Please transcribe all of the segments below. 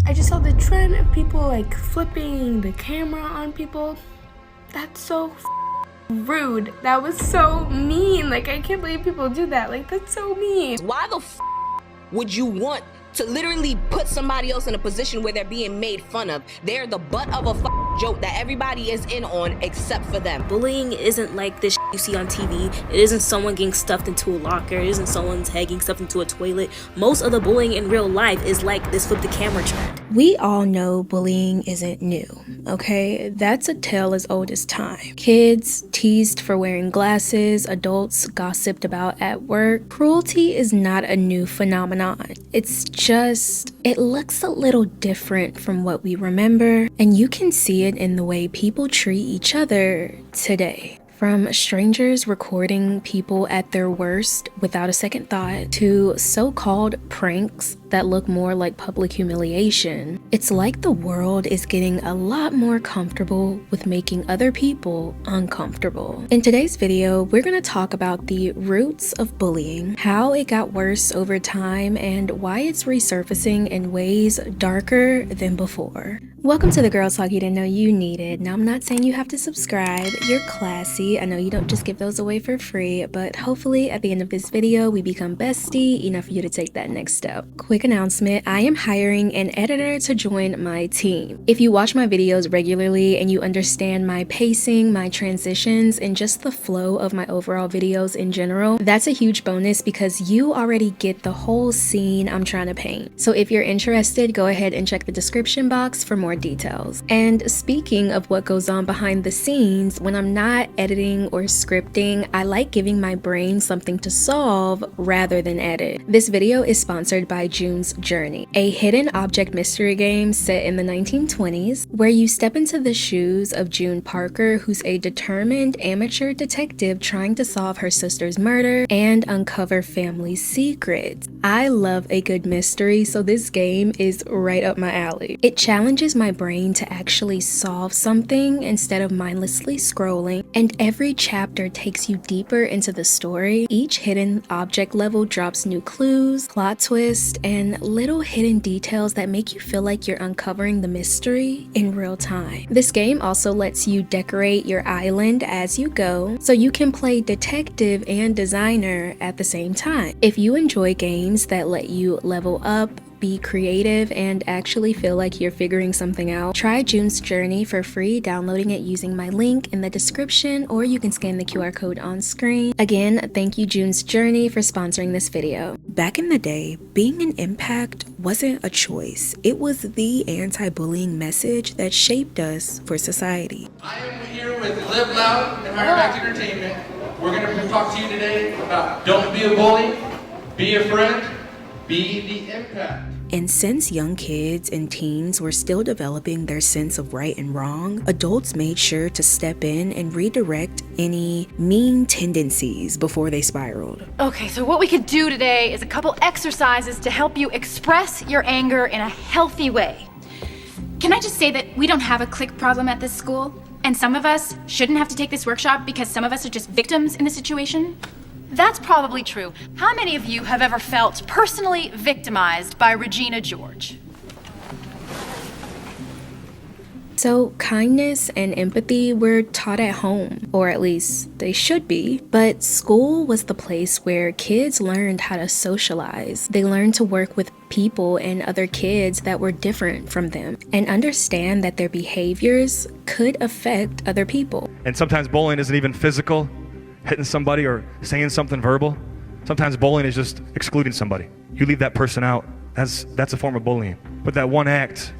I just saw the trend of people like flipping the camera on people. That's so rude. That was so mean. Like, I can't believe people do that. Like, that's so mean. Why the would you want to literally put somebody else in a position where they're being made fun of? They're the butt of a joke that everybody is in on except for them. Bullying isn't like this you see on TV. It isn't someone getting stuffed into a locker. It isn't someone tagging stuff into a toilet. Most of the bullying in real life is like this flip the camera trend. We all know bullying isn't new, okay? That's a tale as old as time. Kids teased for wearing glasses, adults gossiped about at work. Cruelty is not a new phenomenon. It's just, it looks a little different from what we remember, and you can see it in the way people treat each other today. From strangers recording people at their worst without a second thought, to so-called pranks that look more like public humiliation, it's like the world is getting a lot more comfortable with making other people uncomfortable. In today's video, we're going to talk about the roots of bullying, how it got worse over time, and why it's resurfacing in ways darker than before. Welcome to the Girl Talk you didn't know you needed. Now, I'm not saying you have to subscribe. You're classy. I know you don't just give those away for free, but hopefully at the end of this video, we become bestie enough for you to take that next step. Quick announcement, I am hiring an editor to join my team. If you watch my videos regularly and you understand my pacing, my transitions, and just the flow of my overall videos in general, that's a huge bonus because you already get the whole scene I'm trying to paint. So if you're interested, go ahead and check the description box for more details. And speaking of what goes on behind the scenes, when I'm not editing or scripting, I like giving my brain something to solve rather than edit. This video is sponsored by June's Journey, a hidden object mystery game set in the 1920s, where you step into the shoes of June Parker, who's a determined amateur detective trying to solve her sister's murder and uncover family secrets. I love a good mystery, so this game is right up my alley. It challenges my brain to actually solve something instead of mindlessly scrolling, and every chapter takes you deeper into the story. Each hidden object level drops new clues, plot twists, and little hidden details that make you feel like you're uncovering the mystery in real time. This game also lets you decorate your island as you go, so you can play detective and designer at the same time. If you enjoy games that let you level up, be creative, and actually feel like you're figuring something out, try June's Journey for free, downloading it using my link in the description, or you can scan the QR code on screen. Again, thank you June's Journey for sponsoring this video. Back in the day, being an impact wasn't a choice. It was the anti-bullying message that shaped us for society. I am here with Live Loud and Higher Impact Entertainment. We're going to talk to you today about don't be a bully, be a friend, be the impact. And since young kids and teens were still developing their sense of right and wrong, adults made sure to step in and redirect any mean tendencies before they spiraled. Okay, so what we could do today is a couple exercises to help you express your anger in a healthy way. Can I just say that we don't have a clique problem at this school? And some of us shouldn't have to take this workshop because some of us are just victims in the situation? That's probably true. How many of you have ever felt personally victimized by Regina George? So kindness and empathy were taught at home, or at least they should be, but school was the place where kids learned how to socialize. They learned to work with people and other kids that were different from them and understand that their behaviors could affect other people. And sometimes bullying isn't even physical, hitting somebody or saying something verbal. Sometimes bullying is just excluding somebody. You leave that person out, that's a form of bullying. But that one act,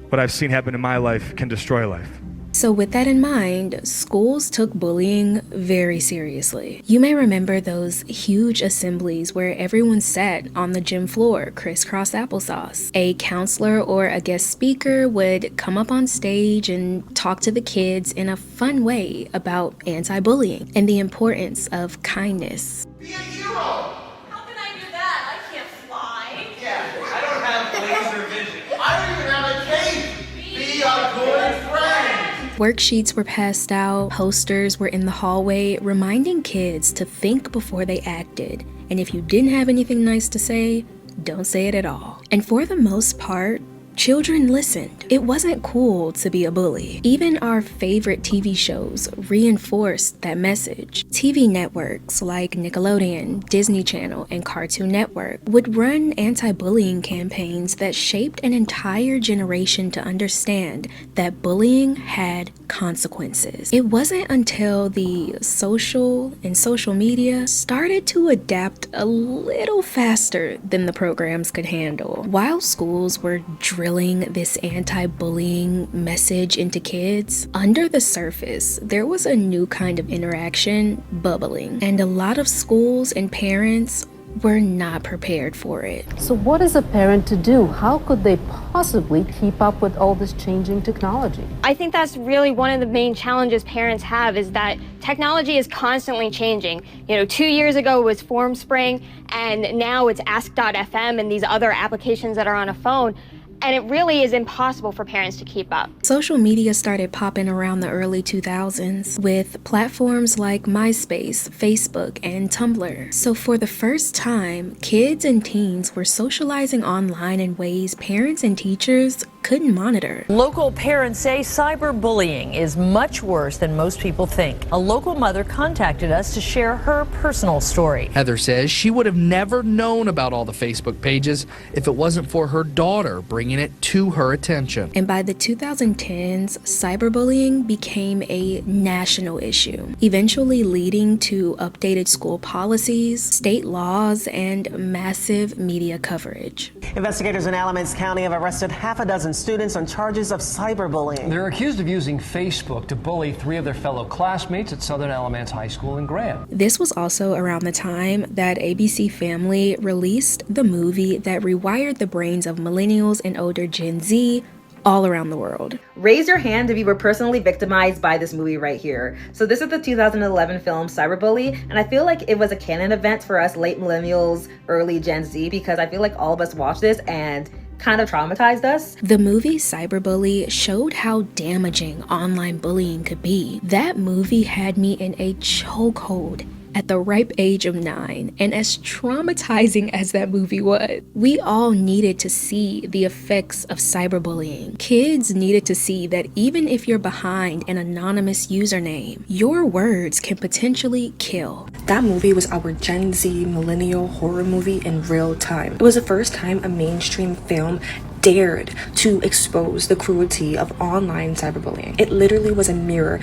what I've seen happen in my life, can destroy a life. So with that in mind, schools took bullying very seriously. You may remember those huge assemblies where everyone sat on the gym floor, crisscross applesauce. A counselor or a guest speaker would come up on stage and talk to the kids in a fun way about anti-bullying and the importance of kindness. Be a hero! How can I do that? I can't fly. Yeah, I don't have laser vision. I don't even have a cape. Be a good friend. Worksheets were passed out, posters were in the hallway, reminding kids to think before they acted. And if you didn't have anything nice to say, don't say it at all. And for the most part, children listened. It wasn't cool to be a bully. Even our favorite TV shows reinforced that message. TV networks like Nickelodeon, Disney Channel, and Cartoon Network would run anti-bullying campaigns that shaped an entire generation to understand that bullying had consequences. It wasn't until the social media started to adapt a little faster than the programs could handle. While schools were drilling this anti-bullying message into kids, under the surface, there was a new kind of interaction bubbling, and a lot of schools and parents were not prepared for it. So what is a parent to do? How could they possibly keep up with all this changing technology? I think that's really one of the main challenges parents have, is that technology is constantly changing. 2 years ago it was FormSpring, and now it's Ask.fm and these other applications that are on a phone. And it really is impossible for parents to keep up. Social media started popping around the early 2000s with platforms like MySpace, Facebook, and Tumblr. So for the first time, kids and teens were socializing online in ways parents and teachers couldn't monitor. Local parents say cyberbullying is much worse than most people think. A local mother contacted us to share her personal story. Heather says she would have never known about all the Facebook pages if it wasn't for her daughter bringing it to her attention. And by the 2010s, cyberbullying became a national issue, eventually leading to updated school policies, state laws, and massive media coverage. Investigators in Alamance County have arrested half a dozen students on charges of cyberbullying. They're accused of using Facebook to bully 3 of their fellow classmates at Southern Alamance High School in Graham. This was also around the time that ABC Family released the movie that rewired the brains of millennials and older Gen Z all around the world. Raise your hand if you were personally victimized by this movie right here. So this is the 2011 film Cyberbully, and I feel like it was a canon event for us late millennials, early Gen Z, because I feel like all of us watched this and kind of traumatized us. The movie Cyberbully showed how damaging online bullying could be. That movie had me in a chokehold at the ripe age of 9, and as traumatizing as that movie was, we all needed to see the effects of cyberbullying. Kids needed to see that even if you're behind an anonymous username, your words can potentially kill. That movie was our Gen Z millennial horror movie in real time. It was the first time a mainstream film dared to expose the cruelty of online cyberbullying. It literally was a mirror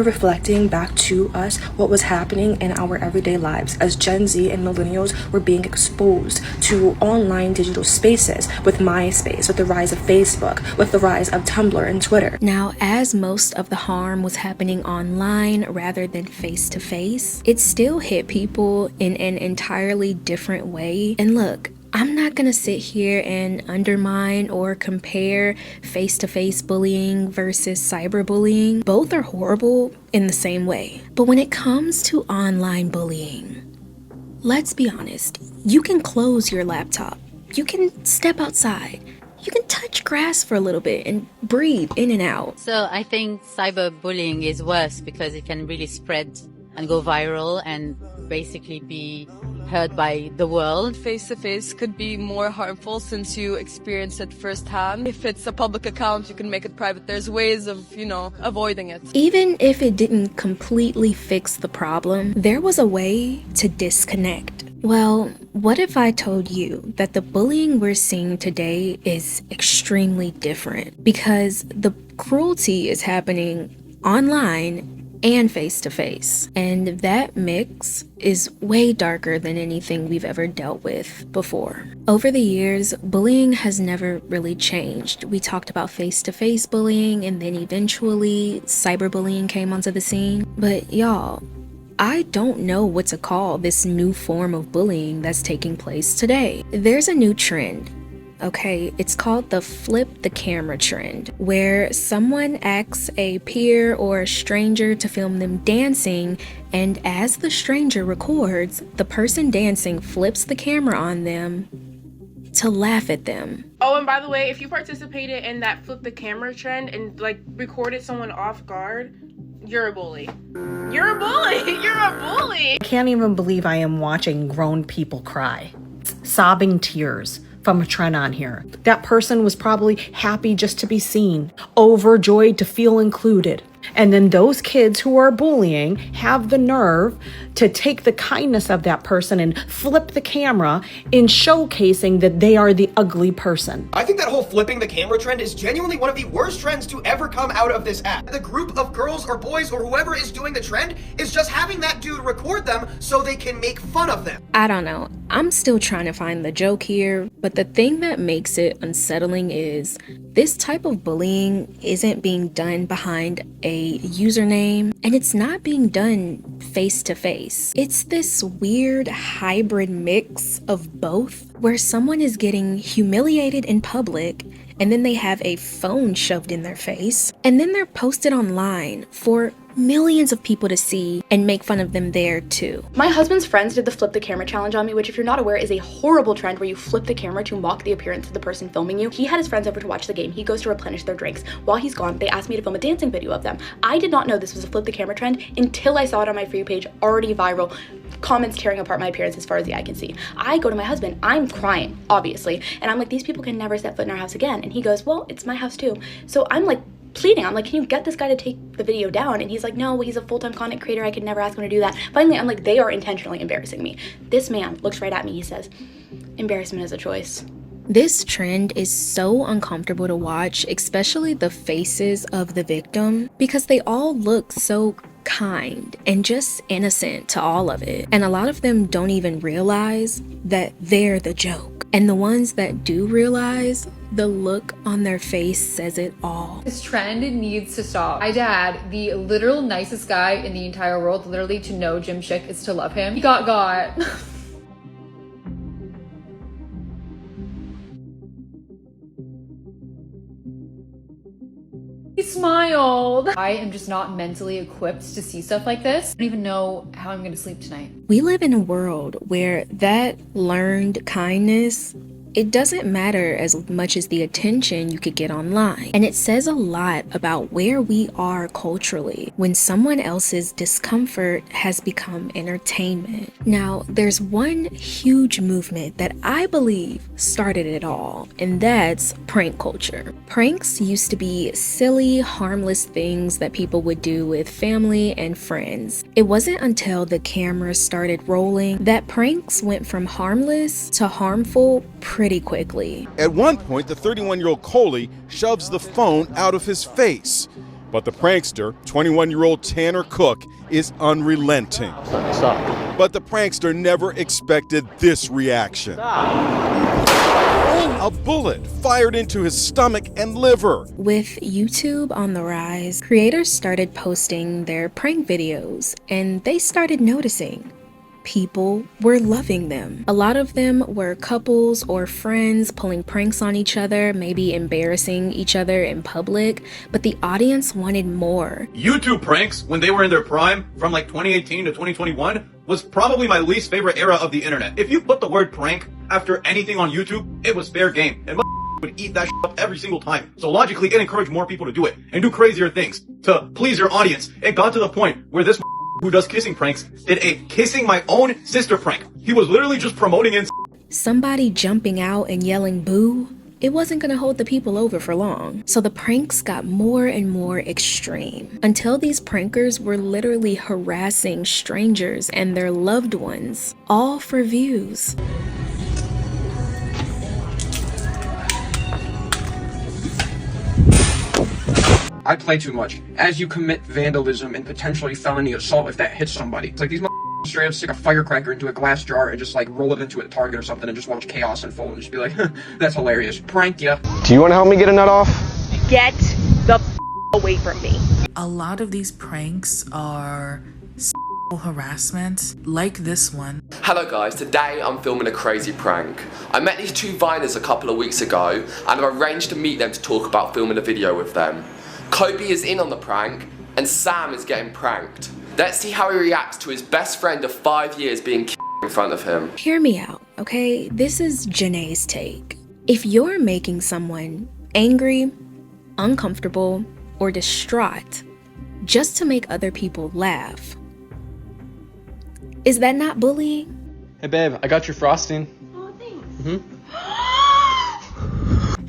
reflecting back to us what was happening in our everyday lives as Gen Z and millennials were being exposed to online digital spaces with MySpace, with the rise of Facebook, with the rise of Tumblr and Twitter. Now, as most of the harm was happening online rather than face-to-face, it still hit people in an entirely different way. And look, I'm not gonna sit here and undermine or compare face-to-face bullying versus cyberbullying. Both are horrible in the same way. But when it comes to online bullying, let's be honest, you can close your laptop, you can step outside, you can touch grass for a little bit and breathe in and out. So I think cyberbullying is worse because it can really spread and go viral and basically be heard by the world. Face-to-face could be more harmful since you experience it firsthand. If it's a public account, you can make it private. There's ways of, avoiding it. Even if it didn't completely fix the problem, there was a way to disconnect. Well, what if I told you that the bullying we're seeing today is extremely different? Because the cruelty is happening online and face-to-face. And that mix is way darker than anything we've ever dealt with before. Over the years, bullying has never really changed. We talked about face-to-face bullying, and then eventually cyberbullying came onto the scene. But y'all, I don't know what to call this new form of bullying that's taking place today. There's a new trend. Okay, it's called the flip the camera trend, where someone asks a peer or a stranger to film them dancing, and as the stranger records, the person dancing flips the camera on them to laugh at them. Oh, and by the way, if you participated in that flip the camera trend and recorded someone off guard, you're a bully. You're a bully! You're a bully! I can't even believe I am watching grown people cry. Sobbing tears. from a trend on here. That person was probably happy just to be seen, overjoyed to feel included. And then those kids who are bullying have the nerve to take the kindness of that person and flip the camera in showcasing that they are the ugly person. I think that whole flipping the camera trend is genuinely one of the worst trends to ever come out of this app. The group of girls or boys or whoever is doing the trend is just having that dude record them so they can make fun of them. I don't know. I'm still trying to find the joke here, but the thing that makes it unsettling is this type of bullying isn't being done behind a username, and it's not being done face to face. It's this weird hybrid mix of both, where someone is getting humiliated in public and then they have a phone shoved in their face, and then they're posted online for millions of people to see and make fun of them there too. My husband's friends did the flip the camera challenge on me, which if you're not aware is a horrible trend where you flip the camera to mock the appearance of the person filming you. He had his friends over to watch the game. He goes to replenish their drinks. While he's gone, they asked me to film a dancing video of them. I did not know this was a flip the camera trend until I saw it on my For You page, already viral. Comments tearing apart my appearance as far as the eye can see. I go to my husband, I'm crying, obviously, and I'm like, these people can never step foot in our house again. And he goes, well, it's my house too. So I'm like pleading, I'm like, can you get this guy to take the video down? And he's like, no, he's a full-time content creator, I could never ask him to do that. Finally, I'm like, they are intentionally embarrassing me. This man looks right at me, he says, embarrassment is a choice. This trend is so uncomfortable to watch, especially the faces of the victim, because they all look so kind and just innocent to all of it. And a lot of them don't even realize that they're the joke. And the ones that do realize, the look on their face says it all. This trend needs to stop. My dad, the literal nicest guy in the entire world, literally to know Jim Schick is to love him. He got. He smiled. I am just not mentally equipped to see stuff like this. I don't even know how I'm gonna sleep tonight. We live in a world where that learned kindness, it doesn't matter as much as the attention you could get online. And it says a lot about where we are culturally when someone else's discomfort has become entertainment. Now, there's one huge movement that I believe started it all, and that's prank culture. Pranks used to be silly, harmless things that people would do with family and friends. It wasn't until the cameras started rolling that pranks went from harmless to harmful pretty quickly. At one point, the 31-year-old Coley shoves the phone out of his face. But the prankster, 21-year-old Tanner Cook, is unrelenting. Stop. But the prankster never expected this reaction. A bullet fired into his stomach and liver. With YouTube on the rise, creators started posting their prank videos, and they started noticing people were loving them. A lot of them were couples or friends pulling pranks on each other, maybe embarrassing each other in public, but the audience wanted more. YouTube pranks, when they were in their prime, from like 2018 to 2021, was probably my least favorite era of the internet. If you put the word prank after anything on YouTube, it was fair game. And would eat that up every single time. So logically, it encouraged more people to do it and do crazier things to please your audience. It got to the point where this who does kissing pranks did a kissing my own sister prank. He was literally just promoting it. Somebody jumping out and yelling boo, it wasn't gonna hold the people over for long. So the pranks got more and more extreme until these prankers were literally harassing strangers and their loved ones, all for views. I play too much. As you commit vandalism and potentially felony assault if that hits somebody. It's like these straight up stick a firecracker into a glass jar and just like roll it into a target or something and just watch chaos unfold and just be like, that's hilarious. Prank ya. Do you want to help me get a nut off? Get the away from me. A lot of these pranks are harassment, like this one. Hello guys, today I'm filming a crazy prank. I met these two Viners a couple of weeks ago and I've arranged to meet them to talk about filming a video with them. Kobe is in on the prank and Sam is getting pranked. Let's see how he reacts to his best friend of 5 years being in front of him. Hear me out, okay? This is Janae's take. If you're making someone angry, uncomfortable, or distraught just to make other people laugh, is that not bullying? Hey babe, I got your frosting. Oh, thanks. Mm-hmm.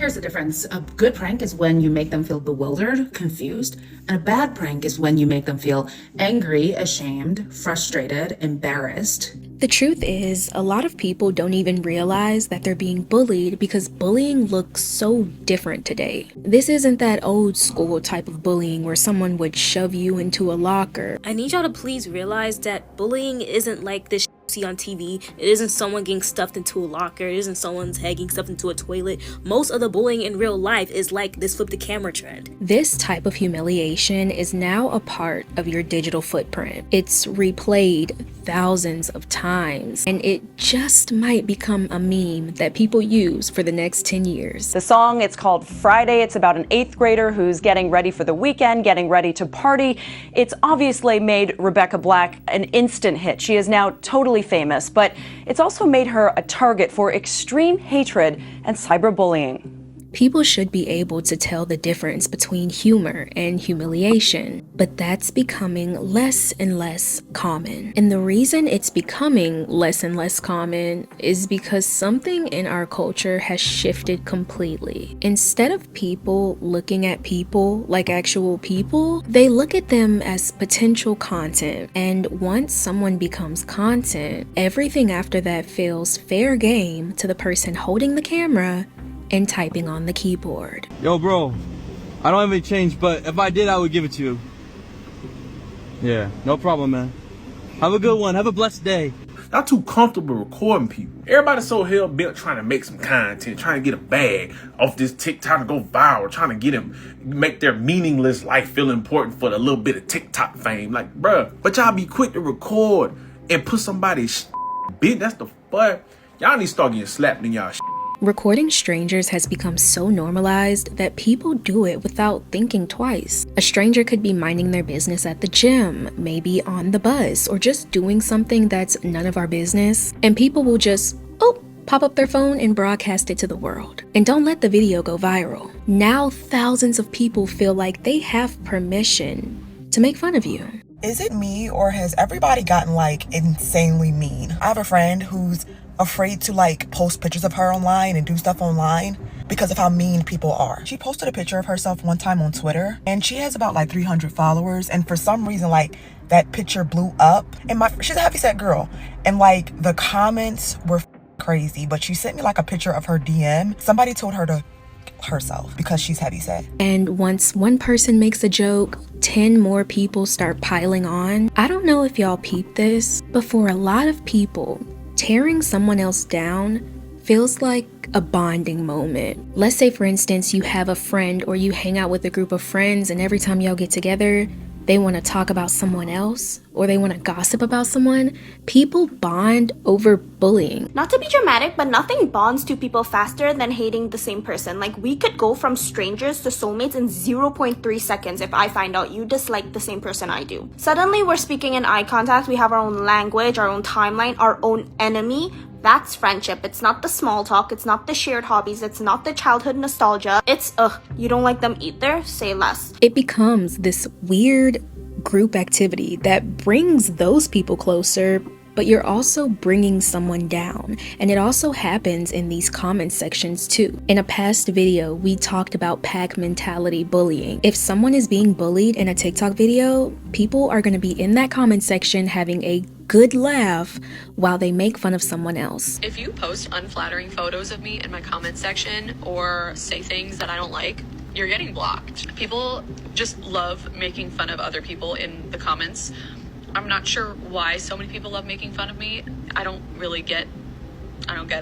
Here's the difference. A good prank is when you make them feel bewildered, confused, and a bad prank is when you make them feel angry, ashamed, frustrated, embarrassed. The truth is, a lot of people don't even realize that they're being bullied because bullying looks so different today. This isn't that old school type of bullying where someone would shove you into a locker. I need y'all to please realize that bullying isn't like this see on TV. It isn't someone getting stuffed into a locker. It isn't someone's head getting stuffed into a toilet. Most of the bullying in real life is like this flip the camera trend. This type of humiliation is now a part of your digital footprint. It's replayed thousands of times, and it just might become a meme that people use for the next 10 years. The song, it's called Friday. It's about an 8th grader who's getting ready for the weekend, getting ready to party. It's obviously made Rebecca Black an instant hit. She is now totally famous, but it's also made her a target for extreme hatred and cyberbullying. People should be able to tell the difference between humor and humiliation, but that's becoming less and less common. And the reason it's becoming less and less common is because something in our culture has shifted completely. Instead of people looking at people like actual people, they look at them as potential content. And once someone becomes content, everything after that feels fair game to the person holding the camera and typing on the keyboard. Yo, bro, I don't have any change, but if I did, I would give it to you. Yeah, no problem, man. Have a good one. Have a blessed day. Y'all too comfortable recording people. Everybody's so hell-bent trying to make some content, trying to get a bag off this TikTok to go viral, trying to get them, make their meaningless life feel important for the little bit of TikTok fame. Like, bruh, but y'all be quick to record and put somebody's bit. That's the fuck. Y'all need to start getting slapped in y'all. Recording strangers has become so normalized that people do it without thinking twice. A stranger could be minding their business at the gym, maybe on the bus, or just doing something that's none of our business, and people will just, pop up their phone and broadcast it to the world. And don't let the video go viral. Now thousands of people feel like they have permission to make fun of you. Is it me, or has everybody gotten like insanely mean? I have a friend who's afraid to like post pictures of her online and do stuff online because of how mean people are. She posted a picture of herself one time on Twitter, and she has about like 300 followers, and for some reason like that picture blew up, and she's a heavyset girl, and like the comments were crazy, but she sent me like a picture of her DM. Somebody told her to herself because she's heavyset. And once one person makes a joke, 10 more people start piling on. I don't know if y'all peeped this, but for a lot of people, tearing someone else down feels like a bonding moment. Let's say, for instance, you have a friend or you hang out with a group of friends, and every time y'all get together, they want to talk about someone else or they want to gossip about someone. People bond over bullying. Not to be dramatic, but nothing bonds two people faster than hating the same person. Like, we could go from strangers to soulmates in 0.3 seconds if I find out you dislike the same person I do. Suddenly, we're speaking in eye contact, we have our own language, our own timeline, our own enemy. That's friendship. It's not the small talk, it's not the shared hobbies, it's not the childhood nostalgia. It's, you don't like them either? Say less. It becomes this weird group activity that brings those people closer, but you're also bringing someone down. And it also happens in these comment sections too. In a past video, we talked about pack mentality bullying. If someone is being bullied in a TikTok video, people are going to be in that comment section having a good laugh while they make fun of someone else. If you post unflattering photos of me in my comment section or say things that I don't like, you're getting blocked. People just love making fun of other people in the comments. I'm not sure why so many people love making fun of me. I don't get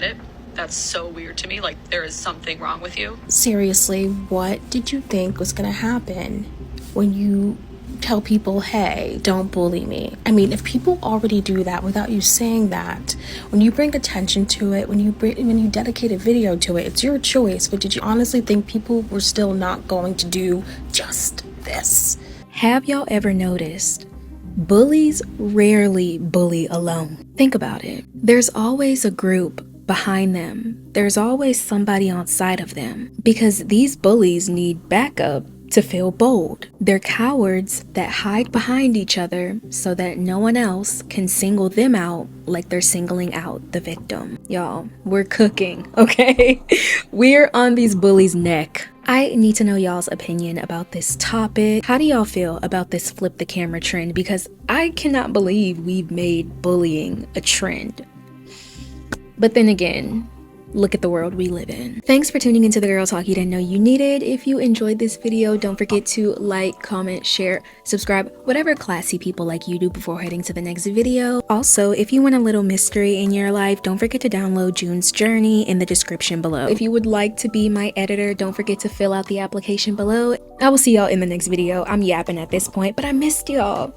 it. That's so weird to me. Like, there is something wrong with you. Seriously, what did you think was gonna happen when you tell people, hey, don't bully me? I mean, if people already do that without you saying that, when you bring attention to it, when you dedicate a video to it, it's your choice. But did you honestly think people were still not going to do just this? Have y'all ever noticed bullies rarely bully alone? Think about it. There's always a group behind them. There's always somebody on side of them, because these bullies need backup to feel bold. They're cowards that hide behind each other so that no one else can single them out like they're singling out the victim. Y'all, we're cooking, okay? We're on these bullies' neck. I need to know y'all's opinion about this topic. How do y'all feel about this flip the camera trend? Because I cannot believe we've made bullying a trend. But then again, look at the world we live in. Thanks for tuning into the Girl Talk you didn't know you needed. If you enjoyed this video, don't forget to like, comment, share, subscribe, whatever classy people like you do before heading to the next video. Also, if you want a little mystery in your life, don't forget to download June's Journey in the description below. If you would like to be my editor, don't forget to fill out the application below. I will see y'all in the next video. I'm yapping at this point, but I missed y'all.